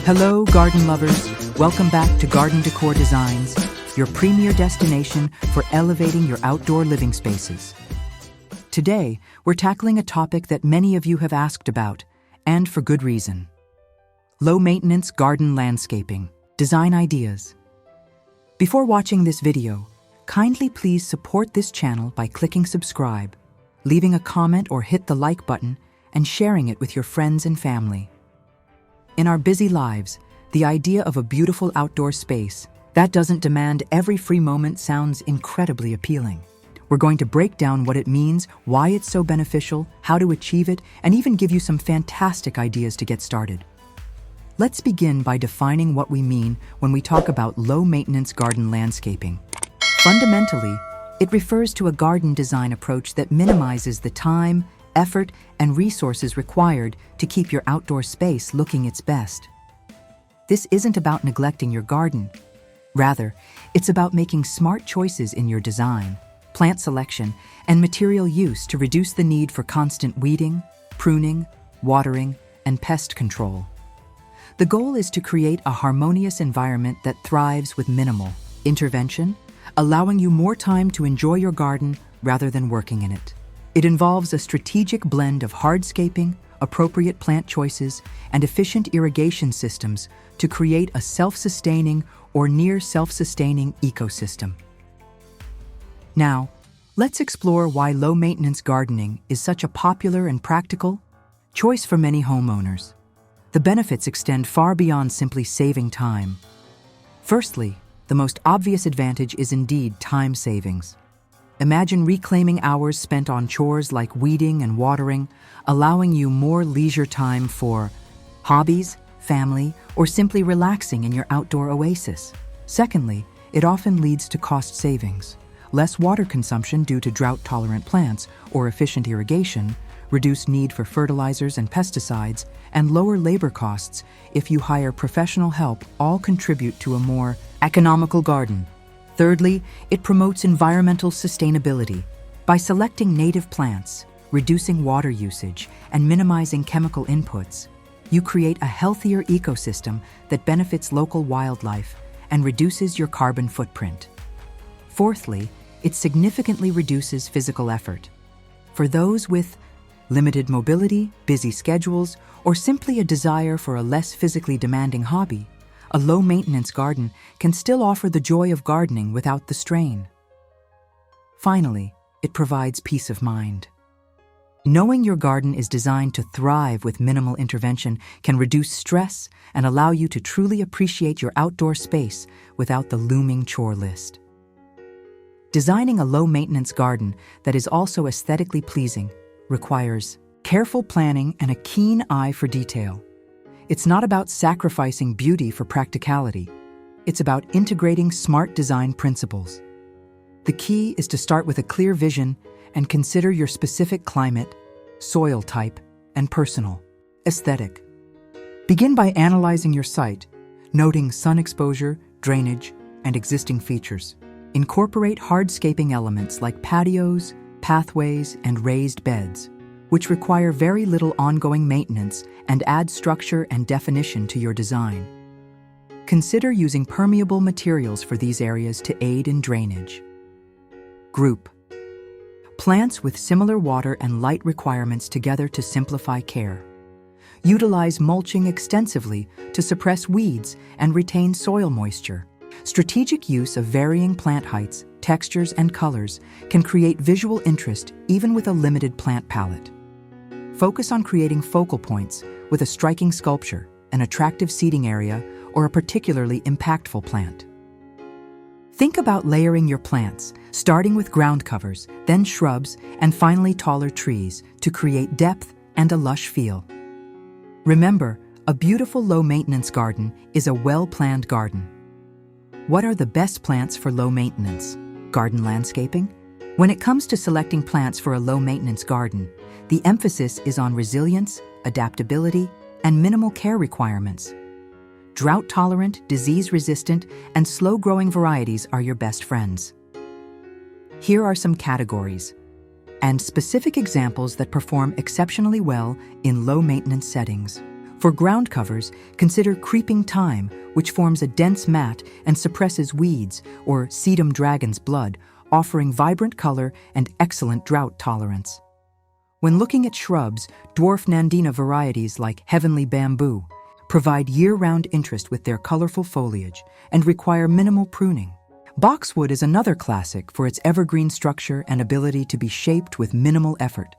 Hello, garden lovers. Welcome back to Garden Decor Designs, your premier destination for elevating your outdoor living spaces. Today, we're tackling a topic that many of you have asked about, and for good reason. Low-maintenance garden landscaping, design ideas. Before watching this video, kindly please support this channel by clicking subscribe, leaving a comment or hit the like button, and sharing it with your friends and family. In our busy lives, the idea of a beautiful outdoor space that doesn't demand every free moment sounds incredibly appealing. We're going to break down what it means, why it's so beneficial, how to achieve it, and even give you some fantastic ideas to get started. Let's begin by defining what we mean when we talk about low-maintenance garden landscaping. Fundamentally, it refers to a garden design approach that minimizes the time, effort, and resources required to keep your outdoor space looking its best. This isn't about neglecting your garden. Rather, it's about making smart choices in your design, plant selection, and material use to reduce the need for constant weeding, pruning, watering, and pest control. The goal is to create a harmonious environment that thrives with minimal intervention, allowing you more time to enjoy your garden rather than working in it. It involves a strategic blend of hardscaping, appropriate plant choices, and efficient irrigation systems to create a self-sustaining or near self-sustaining ecosystem. Now, let's explore why low-maintenance gardening is such a popular and practical choice for many homeowners. The benefits extend far beyond simply saving time. Firstly, the most obvious advantage is indeed time savings. Imagine reclaiming hours spent on chores like weeding and watering, allowing you more leisure time for hobbies, family, or simply relaxing in your outdoor oasis. Secondly, it often leads to cost savings. Less water consumption due to drought-tolerant plants or efficient irrigation, reduced need for fertilizers and pesticides, and lower labor costs if you hire professional help all contribute to a more economical garden. Thirdly, it promotes environmental sustainability. By selecting native plants, reducing water usage, and minimizing chemical inputs, you create a healthier ecosystem that benefits local wildlife and reduces your carbon footprint. Fourthly, it significantly reduces physical effort. For those with limited mobility, busy schedules, or simply a desire for a less physically demanding hobby, a low-maintenance garden can still offer the joy of gardening without the strain. Finally, it provides peace of mind. Knowing your garden is designed to thrive with minimal intervention can reduce stress and allow you to truly appreciate your outdoor space without the looming chore list. Designing a low-maintenance garden that is also aesthetically pleasing requires careful planning and a keen eye for detail. It's not about sacrificing beauty for practicality. It's about integrating smart design principles. The key is to start with a clear vision and consider your specific climate, soil type, and personal aesthetic. Begin by analyzing your site, noting sun exposure, drainage, and existing features. Incorporate hardscaping elements like patios, pathways, and raised beds, which require very little ongoing maintenance and add structure and definition to your design. Consider using permeable materials for these areas to aid in drainage. Group plants with similar water and light requirements together to simplify care. Utilize mulching extensively to suppress weeds and retain soil moisture. Strategic use of varying plant heights, textures, and colors can create visual interest even with a limited plant palette. Focus on creating focal points with a striking sculpture, an attractive seating area, or a particularly impactful plant. Think about layering your plants, starting with ground covers, then shrubs, and finally taller trees to create depth and a lush feel. Remember, a beautiful low-maintenance garden is a well-planned garden. What are the best plants for low-maintenance garden landscaping? When it comes to selecting plants for a low-maintenance garden, the emphasis is on resilience, adaptability, and minimal care requirements. Drought-tolerant, disease-resistant, and slow-growing varieties are your best friends. Here are some categories and specific examples that perform exceptionally well in low-maintenance settings. For ground covers, consider creeping thyme, which forms a dense mat and suppresses weeds, or sedum dragon's blood, offering vibrant color and excellent drought tolerance. When looking at shrubs, dwarf Nandina varieties like heavenly bamboo provide year-round interest with their colorful foliage and require minimal pruning. Boxwood is another classic for its evergreen structure and ability to be shaped with minimal effort.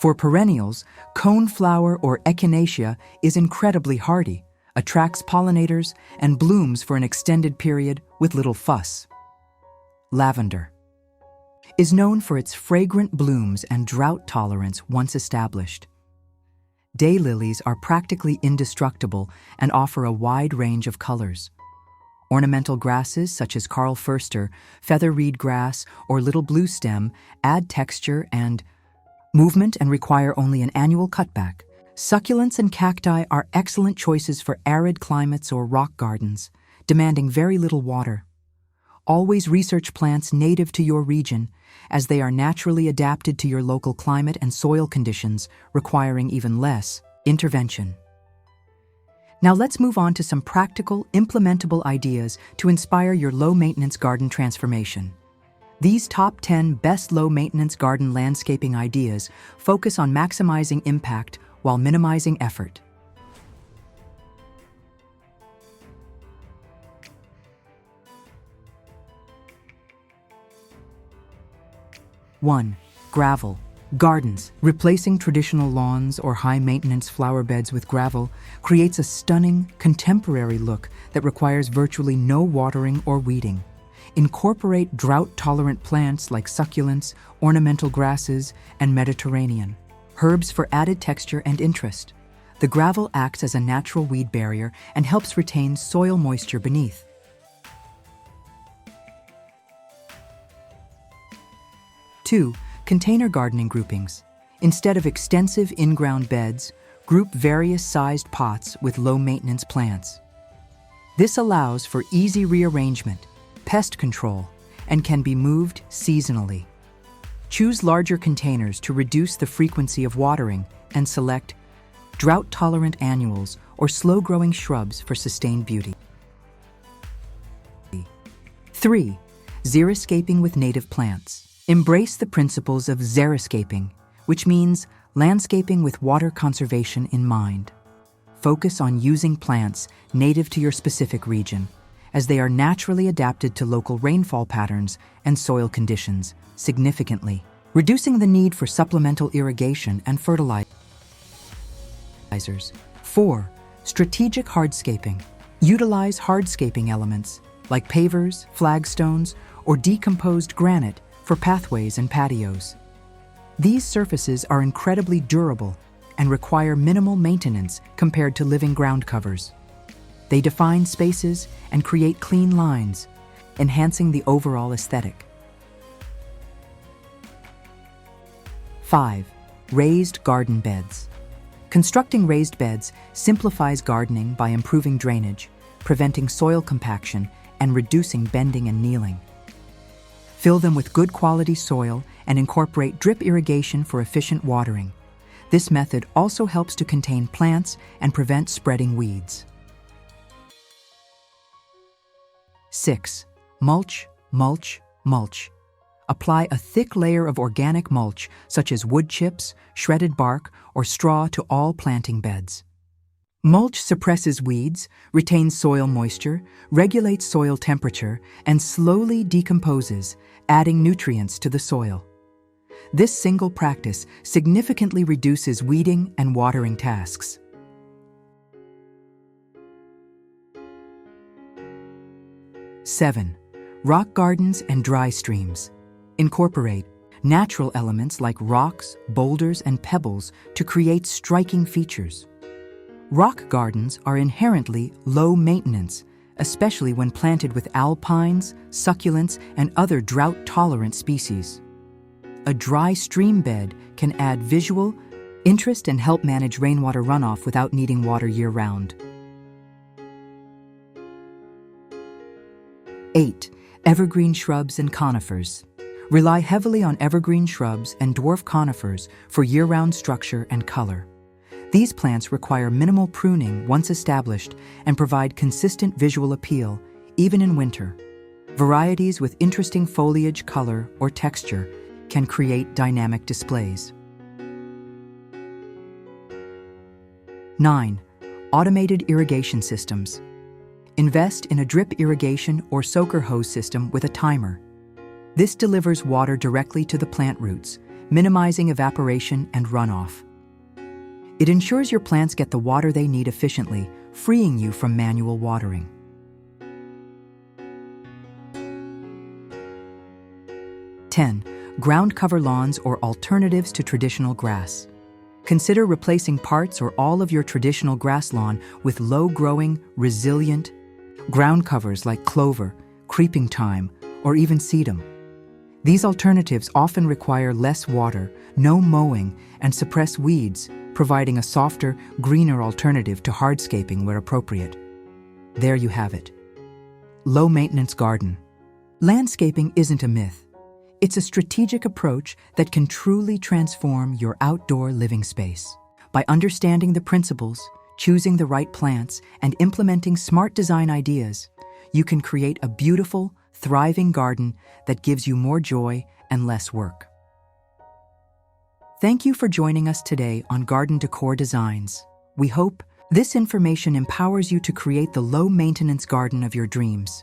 For perennials, coneflower or echinacea is incredibly hardy, attracts pollinators, and blooms for an extended period with little fuss. Lavender is known for its fragrant blooms and drought tolerance once established. Daylilies are practically indestructible and offer a wide range of colors. Ornamental grasses such as Carl Furster, feather reed grass, or little blue stem add texture and movement and require only an annual cutback. Succulents and cacti are excellent choices for arid climates or rock gardens, demanding very little water. Always research plants native to your region, as they are naturally adapted to your local climate and soil conditions, requiring even less intervention. Now let's move on to some practical, implementable ideas to inspire your low-maintenance garden transformation. These top 10 best low-maintenance garden landscaping ideas focus on maximizing impact while minimizing effort. One, gravel. Gardens. Replacing traditional lawns or high-maintenance flower beds with gravel creates a stunning, contemporary look that requires virtually no watering or weeding. Incorporate drought-tolerant plants like succulents, ornamental grasses, and Mediterranean herbs for added texture and interest. The gravel acts as a natural weed barrier and helps retain soil moisture beneath. 2. Container gardening groupings. Instead of extensive in-ground beds, group various sized pots with low-maintenance plants. This allows for easy rearrangement, pest control, and can be moved seasonally. Choose larger containers to reduce the frequency of watering and select drought-tolerant annuals or slow-growing shrubs for sustained beauty. 3. Xeriscaping with native plants. Embrace the principles of xeriscaping, which means landscaping with water conservation in mind. Focus on using plants native to your specific region, as they are naturally adapted to local rainfall patterns and soil conditions significantly, reducing the need for supplemental irrigation and fertilizers. 4. Strategic hardscaping. Utilize hardscaping elements like pavers, flagstones, or decomposed granite for pathways and patios. These surfaces are incredibly durable and require minimal maintenance compared to living ground covers. They define spaces and create clean lines, enhancing the overall aesthetic. 5. Raised garden beds. Constructing raised beds simplifies gardening by improving drainage, preventing soil compaction, and reducing bending and kneeling. Fill them with good quality soil and incorporate drip irrigation for efficient watering. This method also helps to contain plants and prevent spreading weeds. 6. Mulch, mulch, mulch. Apply a thick layer of organic mulch, such as wood chips, shredded bark, or straw to all planting beds. Mulch suppresses weeds, retains soil moisture, regulates soil temperature, and slowly decomposes, adding nutrients to the soil. This single practice significantly reduces weeding and watering tasks. 7. Rock gardens and dry streams. Incorporate natural elements like rocks, boulders, and pebbles to create striking features. Rock gardens are inherently low maintenance, especially when planted with alpines, succulents, and other drought-tolerant species. A dry stream bed can add visual interest and help manage rainwater runoff without needing water year-round. 8. Evergreen shrubs and conifers. Rely heavily on evergreen shrubs and dwarf conifers for year-round structure and color. These plants require minimal pruning once established and provide consistent visual appeal, even in winter. Varieties with interesting foliage, color, or texture can create dynamic displays. 9. Automated irrigation systems. Invest in a drip irrigation or soaker hose system with a timer. This delivers water directly to the plant roots, minimizing evaporation and runoff. It ensures your plants get the water they need efficiently, freeing you from manual watering. 10. Ground cover lawns or alternatives to traditional grass. Consider replacing parts or all of your traditional grass lawn with low-growing, resilient ground covers like clover, creeping thyme, or even sedum. These alternatives often require less water, no mowing, and suppress weeds, providing a softer, greener alternative to hardscaping where appropriate. There you have it. Low-maintenance garden. Landscaping isn't a myth. It's a strategic approach that can truly transform your outdoor living space. By understanding the principles, choosing the right plants, and implementing smart design ideas, you can create a beautiful, thriving garden that gives you more joy and less work. Thank you for joining us today on Garden Decor Designs. We hope this information empowers you to create the low-maintenance garden of your dreams.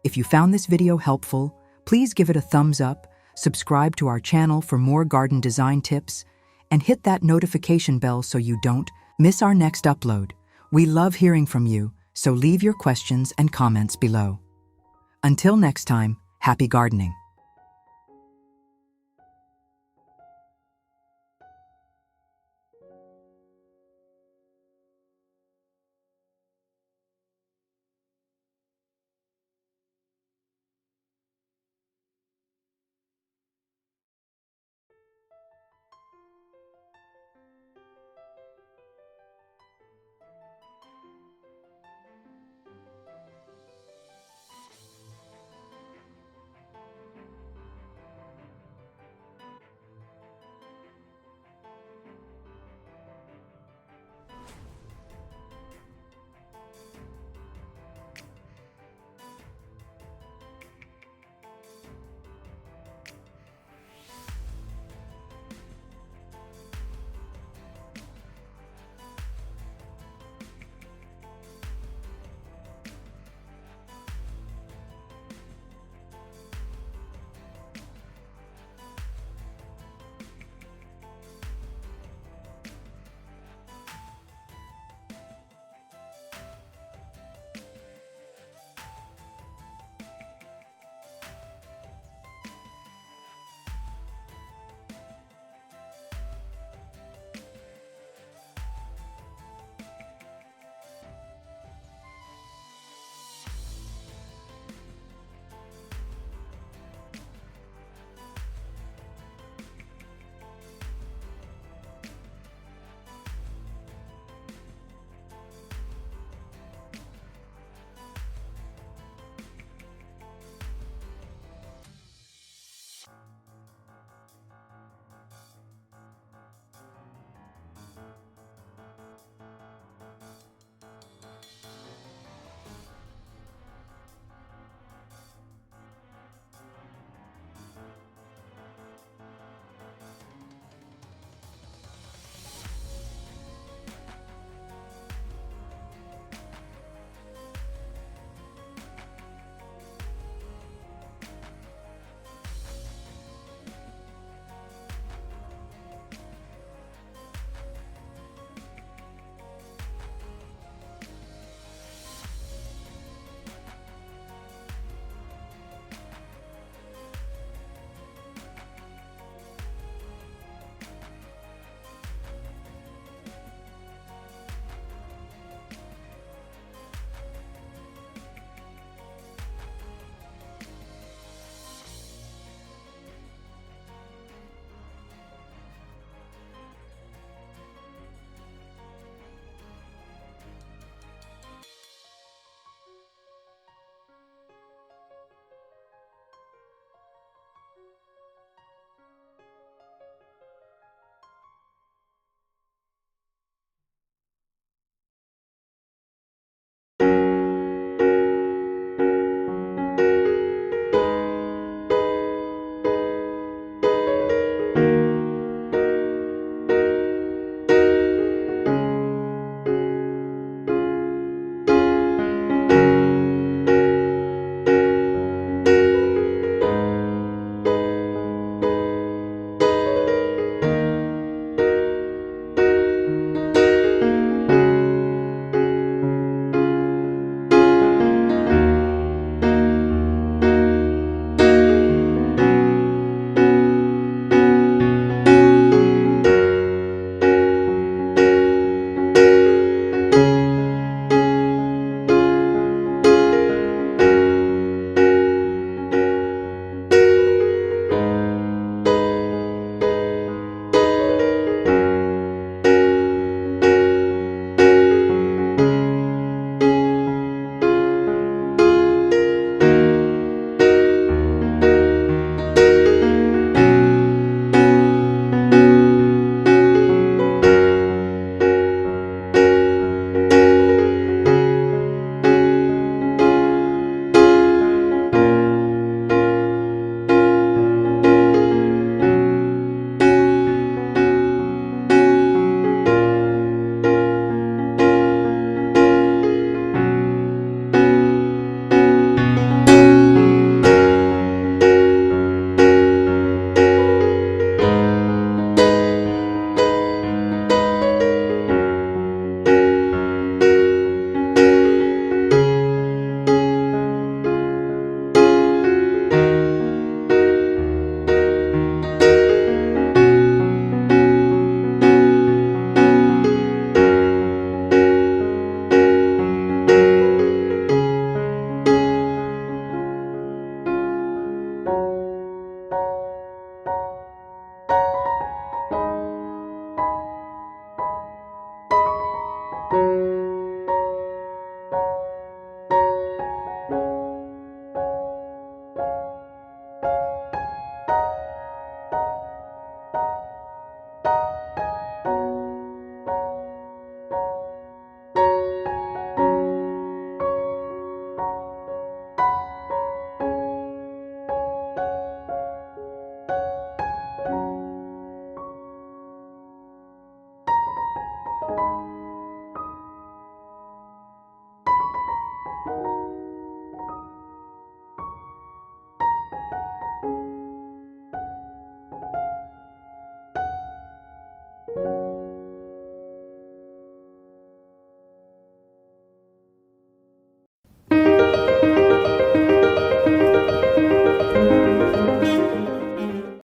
If you found this video helpful, please give it a thumbs up, subscribe to our channel for more garden design tips, and hit that notification bell so you don't miss our next upload. We love hearing from you, so leave your questions and comments below. Until next time, happy gardening.